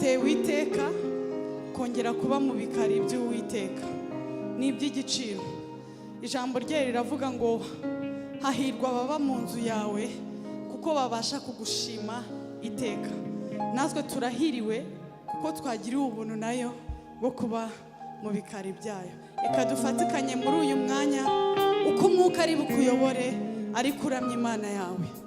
dutewe iteka kongera kuba mu bikari by'Uwiteka n'iby'igiciro. Ijambo rye riravuga ngo hahirwa ababa mu nzu yawe kuko babasha kugushima iteka. Natwe turahiriwe kuko twagiriwe ubuntu nayo bwo kuba mu bikari byayo. Reka dufatikanye muri uyu mwanya uko umwuka ari bukuyobore ariko uramye Imana yawe.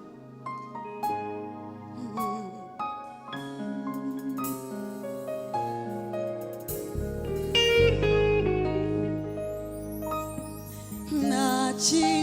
Nacho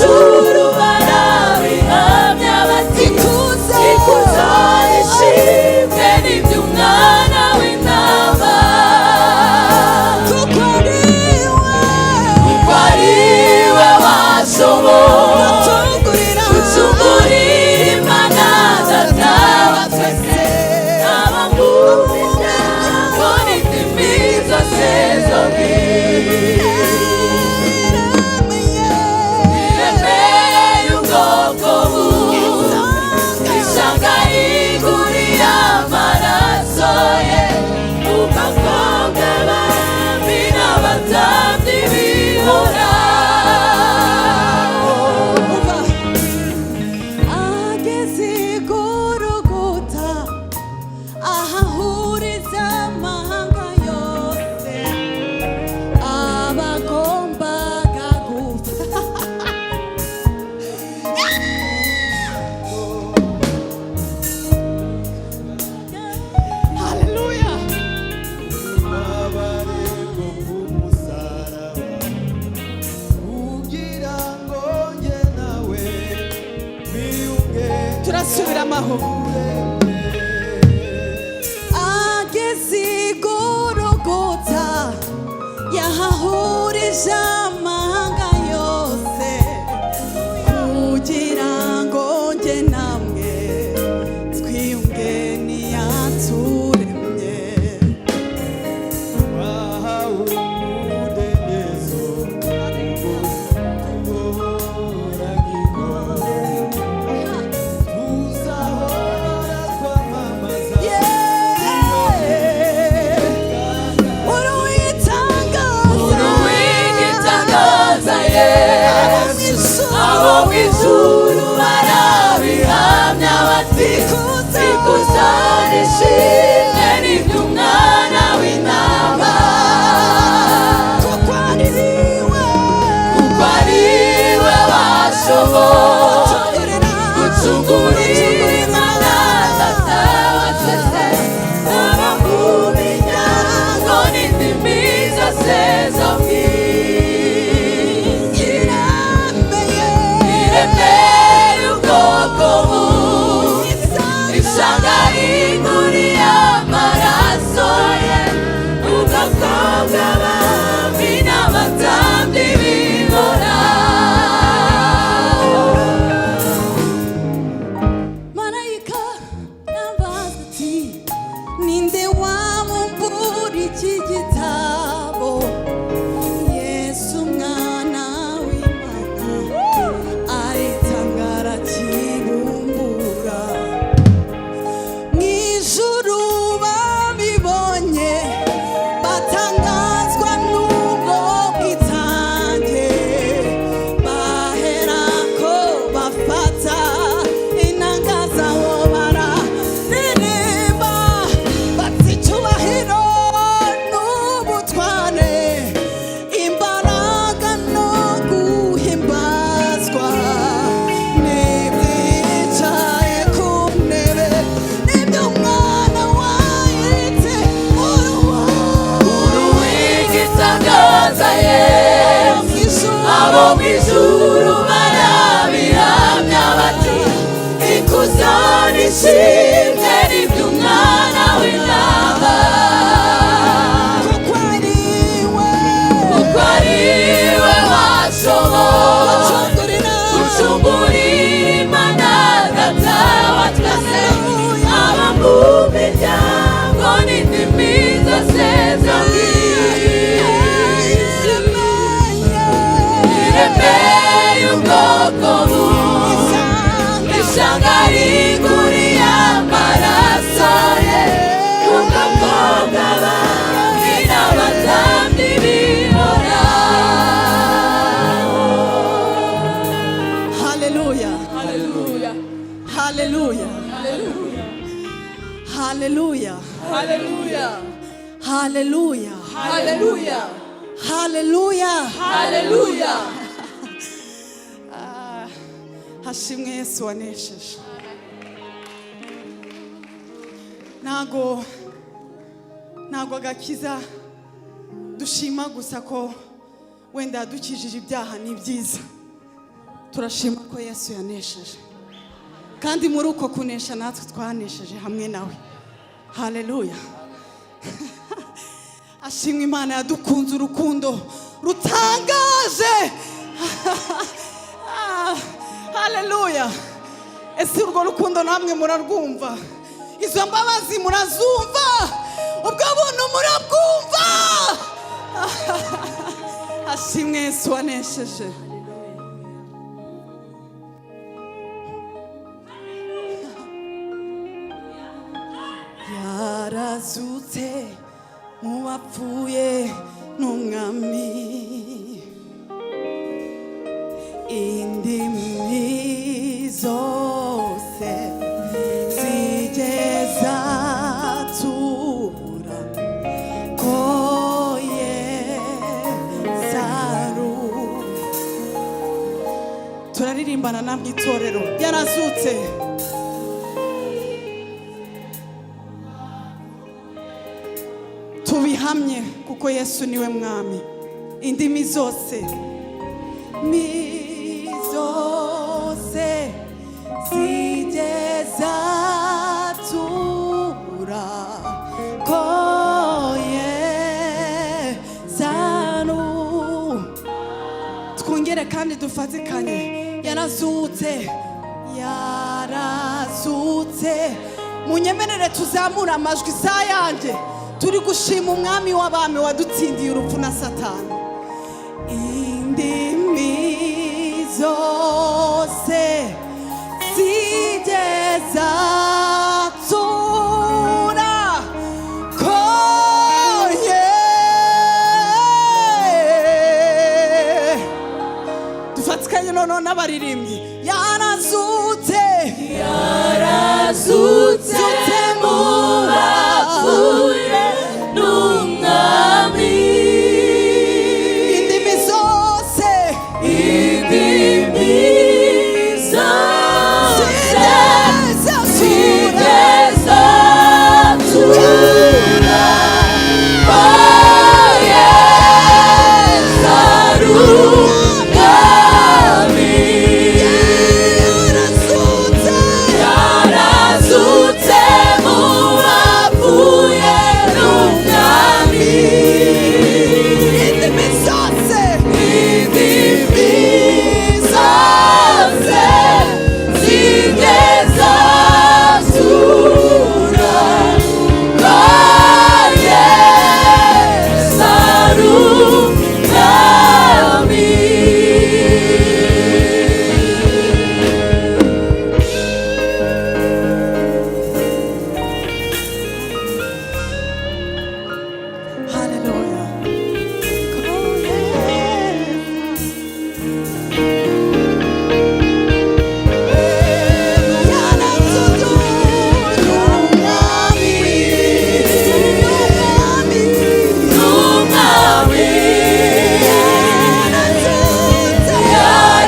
w'ijuru barabihamya bati ikuzo n'ishimwe n'iby'umwana w'intama kuko ari we washoboye gucungurira imana data wa twese abamwumvira ngo n'indimi zose zo iremeye ubwoko isanga yiguriye amaraso ye ubwakobwa bambi n'abatambyi bihora ageze igorogota ahahuriza amahanga yose abagombaga gupfa haleluya turasubira amahoro ageze igorogota yahahurije amahanga yose kugira ngo njye namwe twiyunge n'iyaturemye abo mw'ijuru barabihamya bati ikuzo n'ishimwe n'iby'umwana w'intama kuko ari we washoboye gucungurira imana data wa twese abamwumvira ngo n'indimi zose zo iremeye ubwoko isanga yiguriye amaraso ye ubwakobwa bambi n'abatambyi bihora marayika yambaza ati ninde wamumbura iki gitabo yesu umwana w'imana aritangara kibumbura mw'ijuru babibonye batangazwa n'ubwo bwitange baherako bafata inanga zabo bararirimba bati icyubahiro n'ubutware imbaraga no guhimbazwa n'ibyicaye ku ntebe n'iby'umwana wayitse uruwigitangaza ye abo mw'ijuru barabihamya bati ikuzo n'ishimwe n'iby'umwana w'intama kuko ari we washoboye gucungurira imana data wa twese abamwumvira ngo n'indimi zose zo iremeye ubwoko isanga yiguriye amaraso ye ubwakobwa bambi n'abatambyi bihora haleluya haleluya haleluya haleluya haleluya haleluya haleluya haleluya haleluya hashimwe Yesu wanesheje ntago agakiza dushima gusa ko wenda dukijije ibyaha ni byiza turashima ko Yesu yanesheje, kandi muri uko kunesha natwe twanesheje hamwe nawe. Haleluya. Ashimwe Imana yadukunze urukundo rutangaje. Haleluya. Ese urwo rukundo namwe murarwumva? Izo mbabazi murazumva? Ubwo buntu murabwumva? Ashimwe Yesu wanesheje. Yarazutse mu bapfuye n'umwami, indimi zose zigeza tura ko Yesu ari. Turaririmbana namwe itorero. Yarazutse, tubihamye kuko Yesu niwe mwami. Indimi zose zigeza tura ko Yesu ari. Twongere kandi dufatikanye. Yarazutse, yarazutse. Munyemerere tuzamura amajwi saa yanjye, turi gushima umwami w'abami wadutsindiye urupfu na Satani. Indimi zose zigeza tura ko dufatikanye noneho n'abaririmbyi. Yarazutse, yarazutse mu bapfuye n'umwami, indimi zose zigeza tura ko Yesu ari umwami. Yarazutse mu bapfuye n'umwami, indimi zose zigeza tura ko Yesu ari umwami. Haleluya.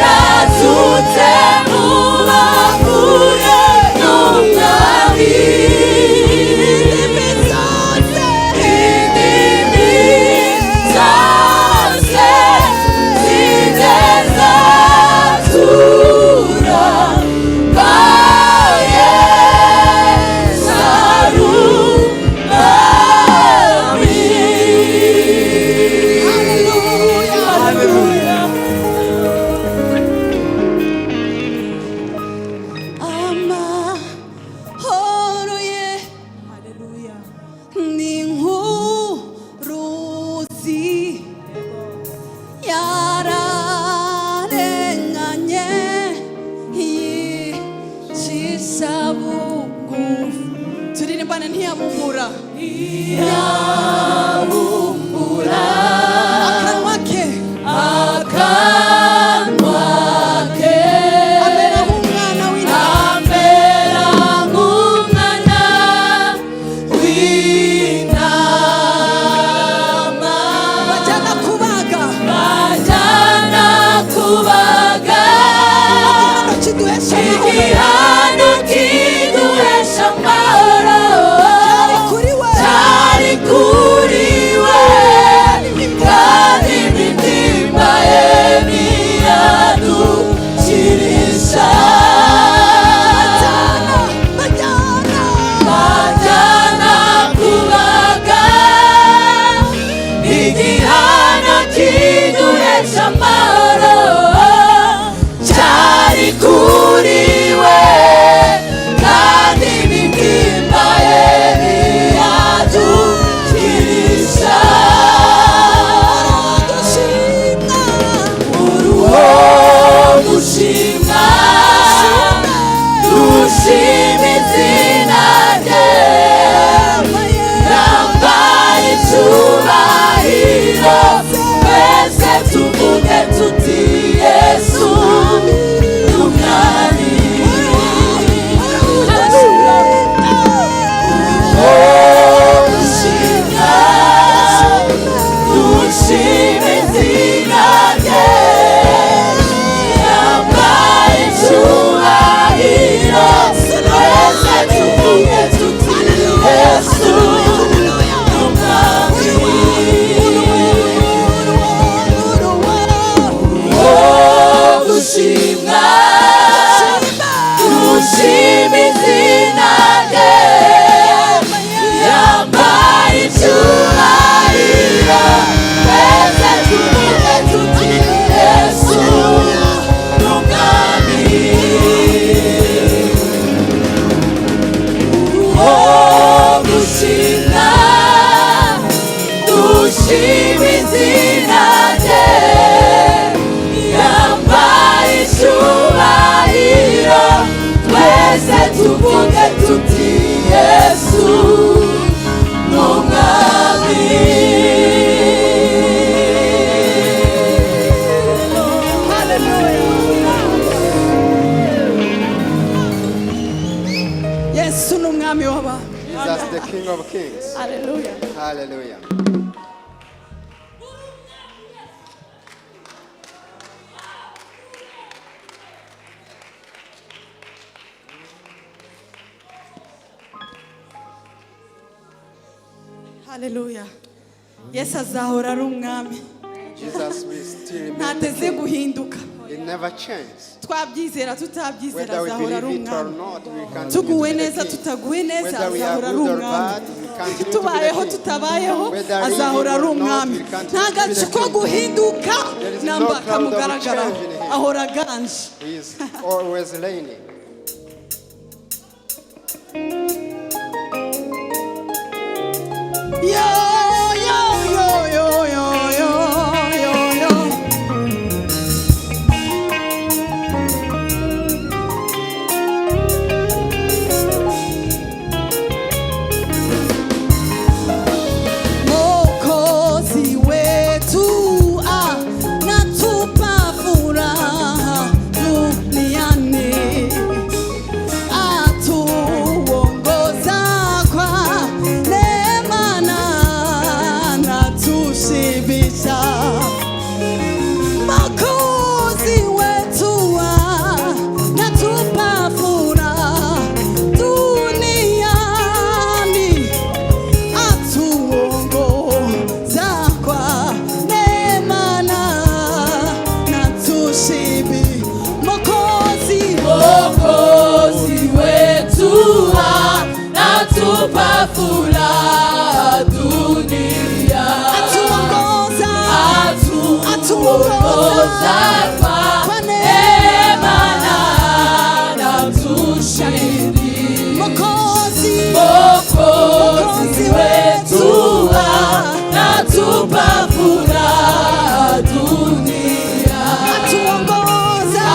Yarazutse mu bapfuye n'umwami, indimi zose zigeza tura ko Yesu ari umwami. Haleluya. Amahoro ye ni nk'uruzi yararenganye yicisha bugufi. Turirimbane ntiyabumura, Yabumbura akanwa ke akanwa ke, amera nk'umwana w'intama. amera nk'umwana w'intama. Bajyana kubaga, Bajyana kubaga igihano kiduhesha amahoro, kuri we cyari kuri dushime izina rye yambaye icyubahiro twese tuvuge tuti Yesu n'umwami gushimwa dushime izina rye yambaye icyubahiro twese tuvuge tuti Yesu n'umwami gushimwa dushime izina rye yambaye icyubahiro twese tuvuge tuti Yesu n'umwami Yesu n'umwami w'abantu. Jesus, the King of Kings. Hallelujah. Hallelujah. Hallelujah. Yesu azahora ari umwami. Jesus will still remain the Ntateze King. guhinduka. It never changes. Twabyizera tutabyizera Whether we azahora ari believe it or umwami. not, we continue Tuguwe to be neza the King. tutaguwe neza Whether we are azahora ari good or umwami. bad, we continue to be Tubayeho the King. tutabayeho Whether azahora ari living or not, umwami. we continue Nta to be the gace ko King. guhinduka There is namba no cloud of kamugaragaraho change in him. ahora aganje. He is always reigning. Yo, yo, yo, yo, yo, yo, yo, yo. Mwokozi wetu anatupa furaha duniani, atuongoza kwa neema na anatushibisha. Mwokozi wetu anatupa furaha duniani, atuongoza kwa neema na natushibi. Mwokozi wetu anatupa furaha dunia Atuongoza atuongoza kwa neema na anatushiri. Mwokozi Mwokozi wetu anatupa furaha dunia atuongoza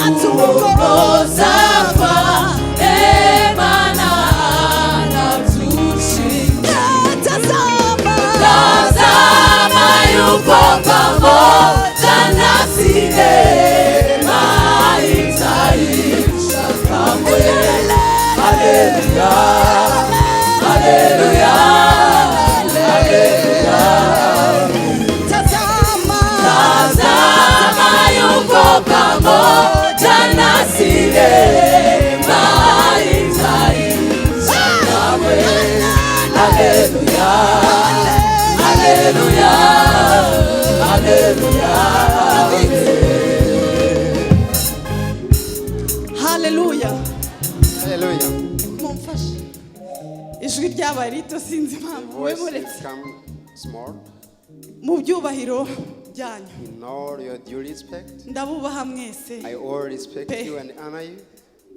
atuongoza kwa neema na anatushiri. Tazama yupo pamoja nasi, neema haitaisha kamwe. Haleluya, haleluya, haleluya. Tazama yupo pamoja nasi, neema haitaisha kamwe. Haleluya, haleluya, haleluya. Hallelujah. Hallelujah. Mumfashe. Ijwi ryabaye rito sinzi impamvu Voice has wemuretse come small. mu byubahiro byanyu. In all your due respect, Ndabubaha mwese, I all respect you and honor you.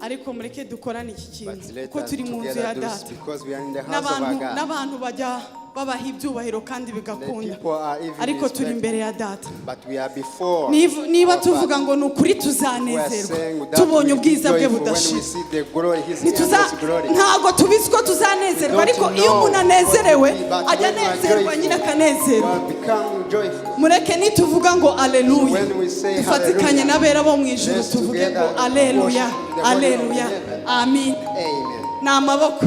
ariko mureke dukorane iki But kintu let kuko us turi mu nzu ya together do this data. because we are in the house of our God. N'abantu bajya babaha ibyubahiro kandi The bigakunda, people are even ariko turi imbere respected, ya data. but we are before. Niba our tuvuga Father. ngo ni ukuri We are tuzanezerwa saying that tubonye we be ubwiza bwe joyful when we budashira. see the glory, His Ntituza- endless glory. ntago tubizi ko tuzanezerwa, We ariko don't iyo know umuntu what anezerewe it will be, but ajya when you are anezerwa joyful, nyine You akanezerwa. have become joyful. Mureke nituvuga ngo aleluya, When we say dufatikanye hallelujah, n'abera bo mu ijuru let's tuvuge ngo together aleluya, worship the Holy aleluya, of heaven. amin. Amen. Ni amaboko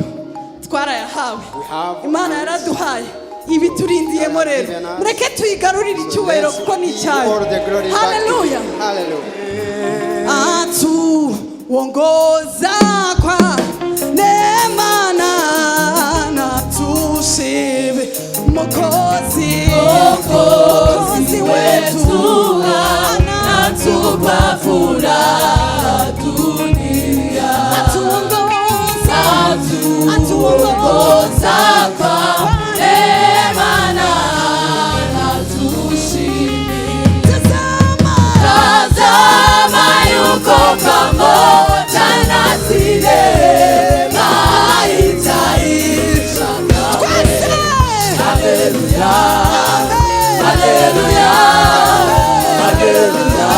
twarayahawe, We have Imana hands. yaraduhaye ibiturindiyemo rero mureke tuyigarurire icyubahiro kuko ni icyayo. Haleluya. Atuongoza kwa neema na tusiwe Mwokozi wetu anatupa furaha dunia. Atuongoza kwa neema na tusiwe. Tazama yuko pamoja nasi, neema haitaisha kamwe. Haleluya, haleluya, haleluya.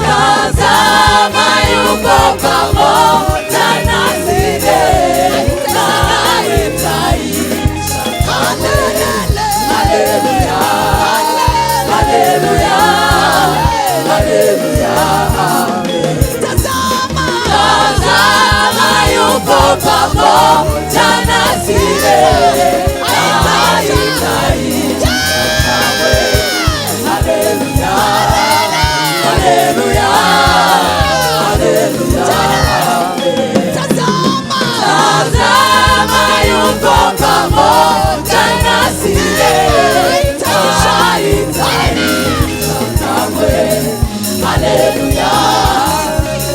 Tazama yuko pamoja nasi, neema haitaisha kamwe. Haleluya, haleluya, haleluya. Tazama yuko pamoja nasi, haitaisha kamwe. Haleluya, haleluya, haleluya. Tazama yuko pamoja nasi, haitaisha kamwe. Haleluya,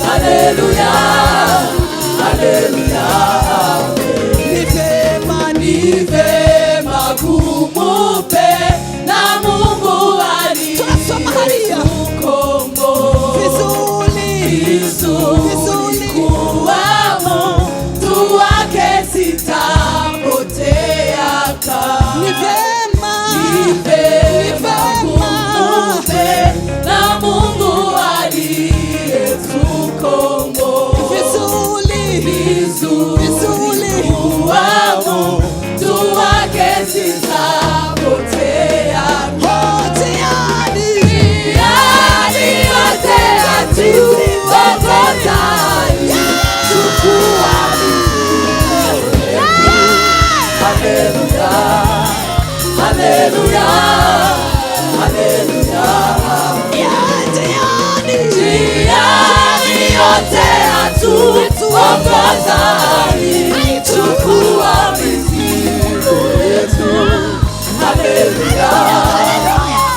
haleluya, haleluya. Ni vema kumupenda Mungu aliyetukomboa. Vizuri kuwa mtu wake sitapotea kamwe. Ni vema kumupenda Mungu aliyetukomboa. Vizuri kuwa mtu wake sitapotea. Yote atuongoza chukua mizigo yetu. Haleluya, haleluya, haleluya. Njiani yote atuongoza chukua mizigo yetu. Haleluya,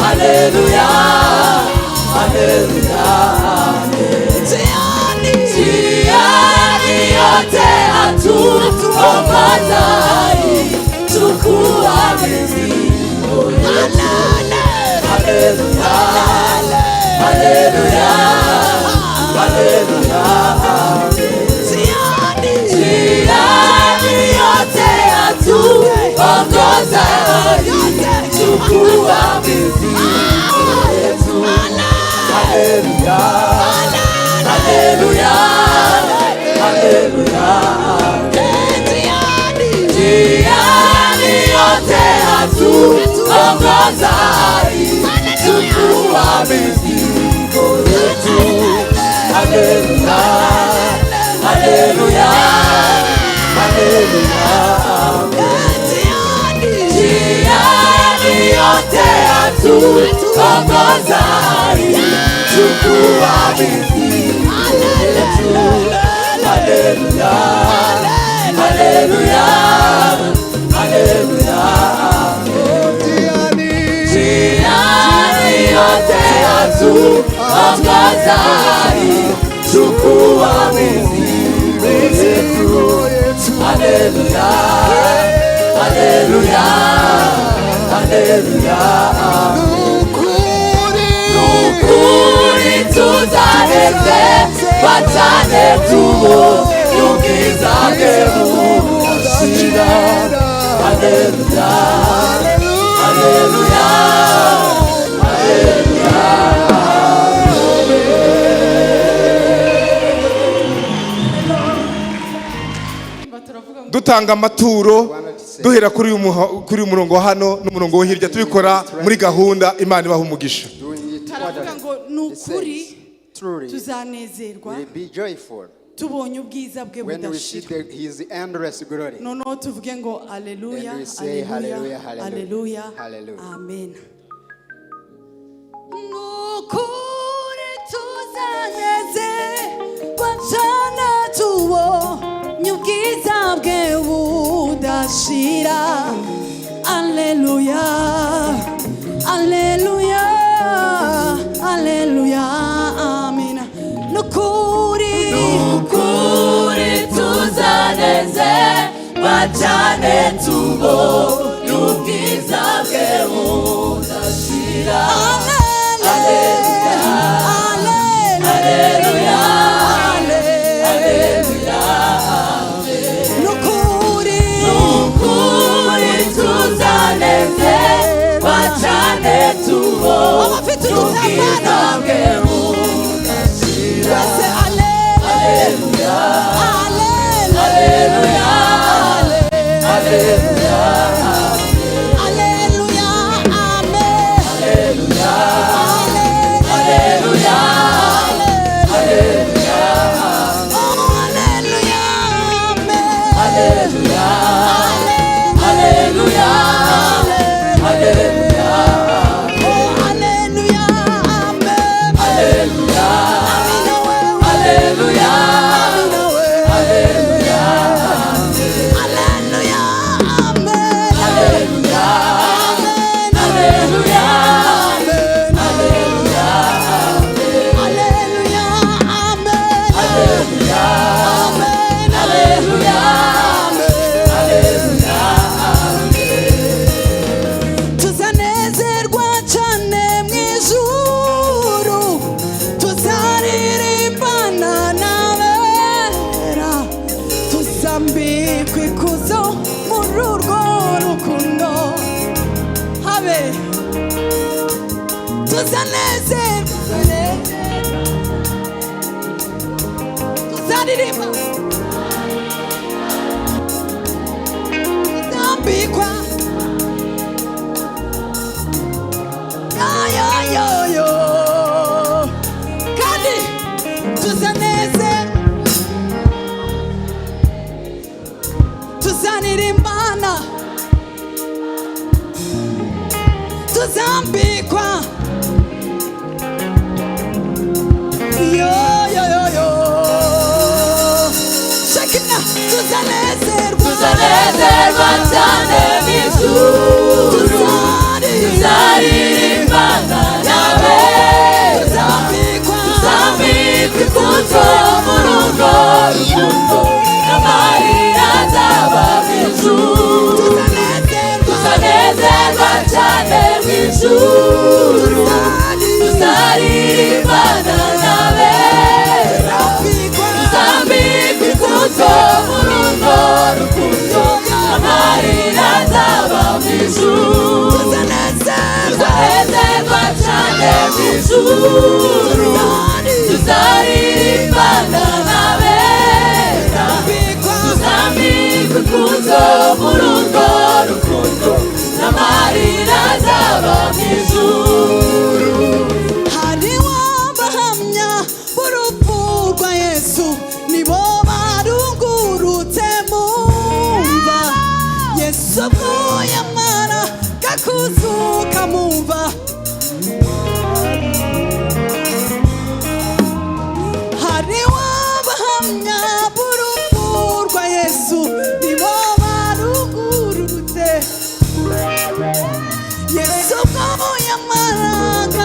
haleluya, haleluya. Njiani yote atuongoza chukua mizigo yetu. Haleluya, haleluya, haleluya. Njiani yote atuongoza chukua mizigo yetu. Haleluya, haleluya, haleluya. Njiani yote atuongoza chukua mizigo yetu. Haleluya, haleluya, haleluya. Njiani yote atuongoza chukua mizigo yetu. Haleluya, haleluya, haleluya. Njiani yote atuongoza chukua mizigo yetu. Haleluya, haleluya, haleluya. Nukuri tuzaheze batane tubo yukizage mudashira. Haleluya, haleluya, haleluya. dutanga amaturo duhera kuri uyu murongo hano n'umurongo wo hirya tubikora muri gahunda. Imana ibaha umugisha. taravuga ngo nukuri tuzanezerwa tubonye ubwiza bwe when we see budashira his endless glory, noneho tuvuge ngo aleluya and we say aleluya hallelujah, aleluya hallelujah. amen. nukuri tuzanezerwa cyane tubonye ubwiza bwe budashira aleluya aleluya aleluya amen. nukuri tuzanezerwa cyane tubonye ubwiza bwe budashira tuzambikwa shakina tuzanezerwa cyane mw'ijuru tuzaririmbana nawe tuzambikwa ikuzo mu rugo rukundo n'amarira azaba mw'ijuru tuzanezerwa cyane mw'ijuru tuzaririmbana nawe tuzambikwa ikuzo mu rugo rukundo n'amarira azaba mw'ijuru tuzanezerwa cyane mw'ijuru tuzaririmbana nawe tuzambikwa ikuzo mu rugo rukundo n'amarira azaba mw'ijuru. hariho abahamya b'urupfu rwa Yesu nibo barungurutse mu mva Yesu ubwo yamara gakuzuka mu mva hariho abahamya b'urupfu rwa Yesu nibo barungurutse Yesu ubwo yamaraga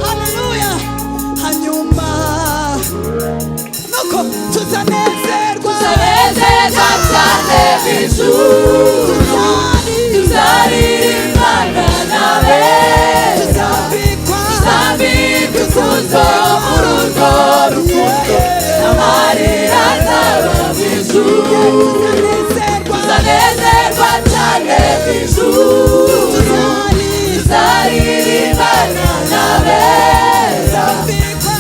haleluya hanyuma nuko tuzanezerwa cyane mw'ijuru tuzaririmbana nawe tuzambikwa ikuzo mu rugo rukundo n'amarira azaba mw'ijuru tuzanezerwa cyane mw'ijuru tuzaririmbana nawe tuzambikwa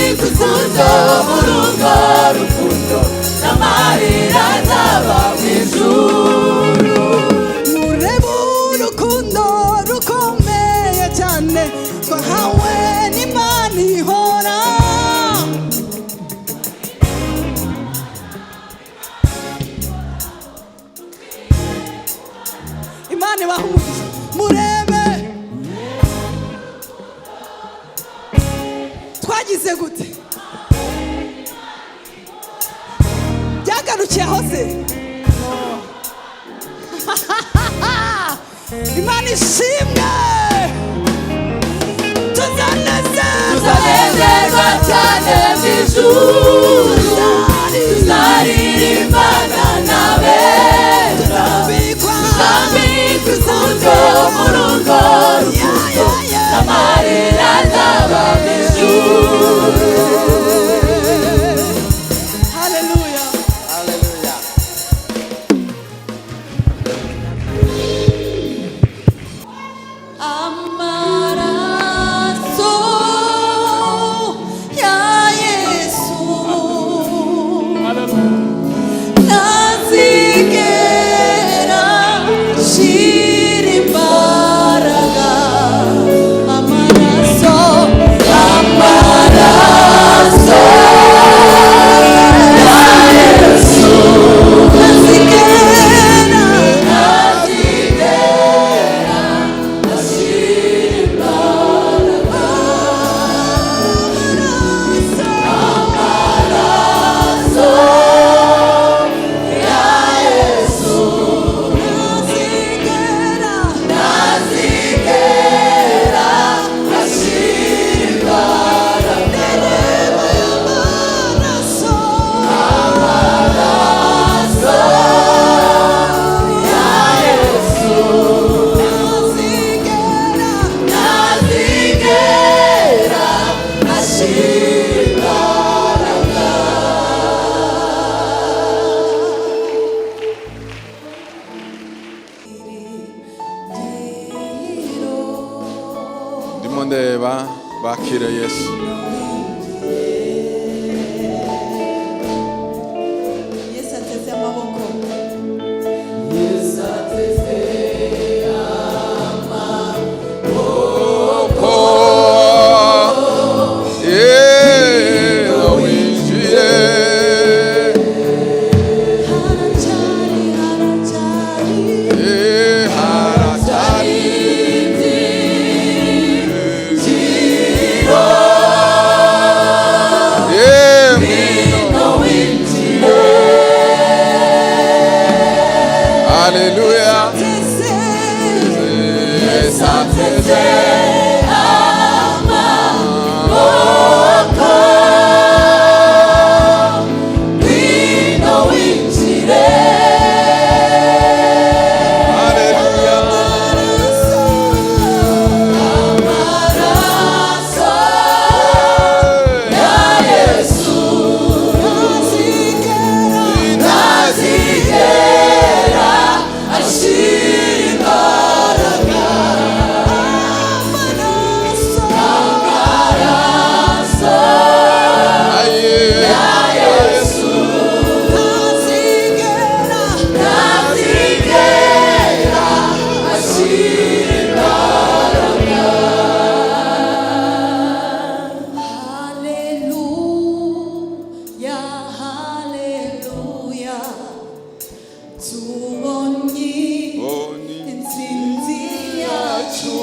ikuzo mu rugo rukundo n'amarira azaba mw'ijuru. byagize gute byagarukiye aho se Imana ishimwe tuzanezerwa cyane mu ijuru tuzaririmbana n'abera tuzambikwa ikuzo muri urwo rukundo n'amarira azaba mu ijuru. Haleluya. Hallelujah. Amaraso ya Yesu nazigera shira imbaraga. Amaraso ya Yesu nazigera ndimo ndeba bakira Yesu. Yesu ateze amaboko Winjire haracari Hallelujah. Tubonye intsinzi yacu